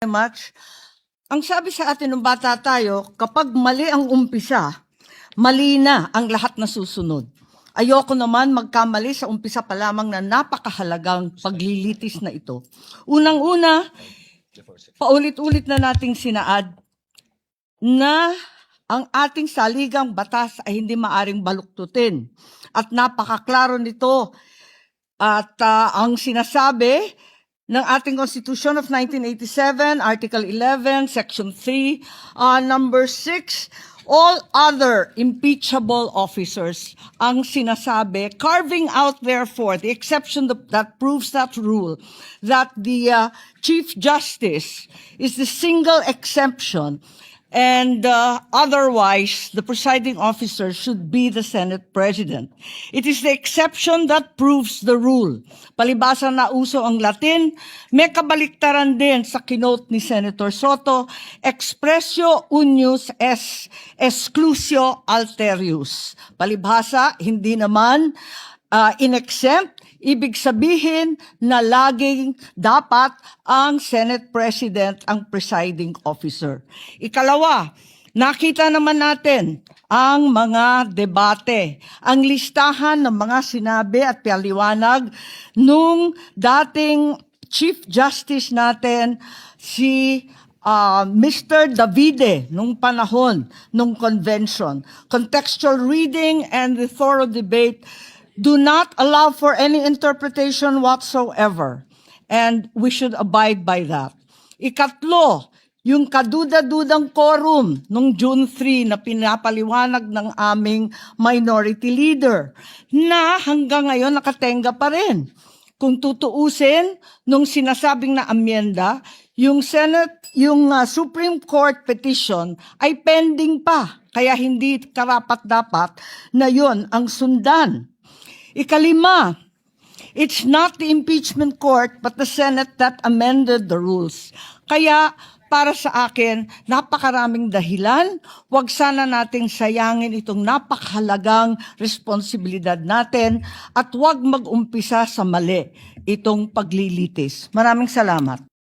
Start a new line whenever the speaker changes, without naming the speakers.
Much. Ang sabi sa atin nung bata tayo, kapag mali ang umpisa, mali na ang lahat na susunod. Ayoko naman magkamali sa umpisa pa lamang na napakahalagang paglilitis na ito. Unang-una, paulit-ulit na nating sinaad na ang ating saligang batas ay hindi maaring baluktutin. At napakaklaro nito. At ang sinasabi ng ating Constitution of 1987, Article 11, Section 3, Number 6, all other impeachable officers, ang sinasabi, carving out therefore the exception that proves that rule, that the Chief Justice is the single exception, and otherwise, the presiding officer should be the Senate President. It is the exception that proves the rule. Palibasa na uso ang Latin, may kabaliktaran din sa kinote ni Senator Soto, expressio unius es exclusio alterius. Palibhasa, hindi naman in-exempt, ibig sabihin na laging dapat ang Senate President ang presiding officer. Ikalawa, nakita naman natin ang mga debate, ang listahan ng mga sinabi at paliwanag nung dating Chief Justice natin, si Mr. Davide, nung panahon, nung convention. Contextual reading and the thorough debate do not allow for any interpretation whatsoever. And we should abide by that. Ikatlo, yung kaduda-dudang quorum nung June 3 na pinapaliwanag ng aming minority leader na hanggang ngayon nakatenga pa rin. Kung tutuusin, nung sinasabing na amyenda, yung Supreme Court petition ay pending pa. Kaya hindi karapat-dapat na yon ang sundan. Ikalima, it's not the impeachment court but the Senate that amended the rules. Kaya para sa akin, napakaraming dahilan. Huwag sana nating sayangin itong napakahalagang responsibilidad natin at huwag mag-umpisa sa mali itong paglilitis. Maraming salamat.